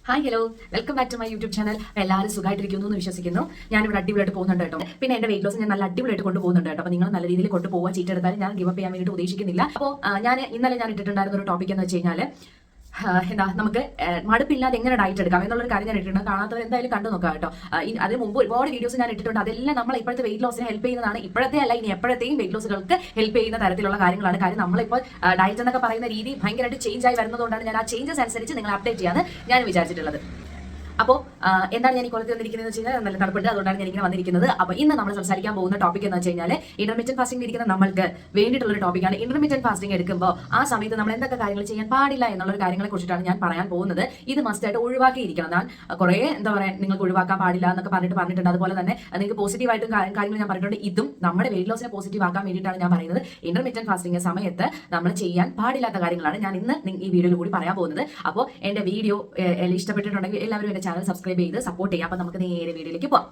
Hi hello welcome back to my YouTube channel. എല്ലാവരും സുഖമായിട്ടിരിക്കുന്നു എന്ന് വിശ്വസിക്കുന്നു. ഞാനിവിടെ അടിപൊളിയായിട്ട് പോകുന്നുണ്ട് കേട്ടോ. പിന്നെ എന്റെ വെയിറ്റ് ലോസ് ഞാൻ നല്ല അടിപൊളിയായിട്ട് കൊണ്ടുപോകുന്നുണ്ട് കേട്ടോ. അപ്പോൾ നിങ്ങൾ നല്ല രീതിയിൽ കൊണ്ടുപോകാൻ ചീറ്റെടുത്താലും ഞാൻ ഗിവ് അപ്പ് ചെയ്യാൻ വേണ്ടിയിട്ട് ഉദ്ദേശിക്കുന്നില്ല. അപ്പോൾ ഞാൻ ഇന്നലെ ഇട്ടിട്ടുണ്ടായിരുന്ന ഒരു ടോപ്പിക് എന്ന് വെച്ച് കഴിഞ്ഞാൽ എന്താ നമുക്ക് മടുപ്പില്ലാതെ എങ്ങനെ ഡയറ്റ് എടുക്കാം എന്നുള്ളൊരു കാര്യം ഞാൻ ഇട്ടിട്ടുണ്ട്. കാണാത്തവർ എന്തായാലും കണ്ടു നോക്കാം കേട്ടോ. അതിന് മുമ്പ് ഒരുപാട് വീഡിയോസ് ഞാൻ ഇട്ടിട്ടുണ്ട്. അതെല്ലാം നമ്മൾ ഇപ്പോഴത്തെ വെയിറ്റ് ലോസിനെ ഹെൽപ്പ് ചെയ്യുന്നതാണ്. ഇപ്പോഴത്തെ അല്ല, ഇനി എപ്പോഴത്തെയും വെയിറ്റ് ലോസുകൾക്ക് ഹെൽപ്പ് ചെയ്യുന്ന തരത്തിലുള്ള കാര്യങ്ങളാണ്. കാര്യം നമ്മളിപ്പോൾ ഡയറ്റ് എന്നൊക്കെ പറയുന്ന രീതി ഭയങ്കരമായിട്ട് ചേഞ്ച് ആയി വരുന്നതുകൊണ്ടാണ് ഞാൻ ആ ചേഞ്ചസ് അനുസരിച്ച് നിങ്ങൾ അപ്ഡേറ്റ് ചെയ്യാന്ന് ഞാൻ വിചാരിച്ചിട്ടുള്ളത്. അപ്പോൾ എന്താണ് ഞാൻ ഈ കൊല്ലത്തിൽ വന്നിരിക്കുന്നത് വെച്ച് കഴിഞ്ഞാൽ നല്ല തണുപ്പുണ്ട്, അതുകൊണ്ടാണ് ഞാൻ ഇങ്ങനെ വന്നിരിക്കുന്നത്. അപ്പോൾ ഇന്ന് നമ്മൾ സംസാരിക്കാൻ പോകുന്ന ടോപ്പിക് എന്ന് വെച്ച് കഴിഞ്ഞാൽ ഇന്റർമീഡിയറ്റ് ഫാസ്റ്റിംഗ് ഇരിക്കുന്ന നമ്മൾക്ക് വേണ്ടിയിട്ടുള്ള ഒരു ടോപ്പിക്കാണ്. ഇന്റർമീഡിയറ്റ് ഫാസ്റ്റിംഗ് എടുക്കുമ്പോൾ ആ സമയത്ത് നമ്മൾ എന്തൊക്കെ കാര്യങ്ങൾ ചെയ്യാൻ പാടില്ല എന്നുള്ള കാര്യങ്ങളെ കുറിച്ചിട്ടാണ് ഞാൻ പറയാൻ പോകുന്നത്. ഇത് മസ്റ്റായിട്ട് ഒഴിവാക്കിയിരിക്കണം. ഞാൻ കുറേ എന്താ പറയുക, നിങ്ങൾക്ക് ഒഴിവാക്കാൻ പാടില്ല എന്നൊക്കെ പറഞ്ഞിട്ടുണ്ട്. അതുപോലെ തന്നെ നിങ്ങൾക്ക് പോസിറ്റീവായിട്ടും കാര്യങ്ങൾ ഞാൻ പറഞ്ഞിട്ടുണ്ട്. ഇതും നമ്മുടെ വെയിറ്റ് ലോസിനെ പോസിറ്റീവ് ആക്കാൻ വേണ്ടിയിട്ടാണ് ഞാൻ പറയുന്നത്. ഇന്റർമീഡിയറ്റ് ഫാസ്റ്റിംഗ് സമയത്ത് നമ്മൾ ചെയ്യാൻ പാടില്ലാത്ത കാര്യങ്ങളാണ് ഞാൻ ഇന്ന് ഈ വീഡിയോയിൽ കൂടി പറയാൻ പോകുന്നത്. അപ്പോൾ എന്റെ വീഡിയോ ഇഷ്ടപ്പെട്ടിട്ടുണ്ടെങ്കിൽ എല്ലാവരും ചാനൽ സബ്സ്ക്രൈബ് ചെയ്ത് സപ്പോർട്ട് ചെയ്യാം. അപ്പോൾ നമുക്ക് നേരെ വീഡിയോയിലേക്ക് പോകാം.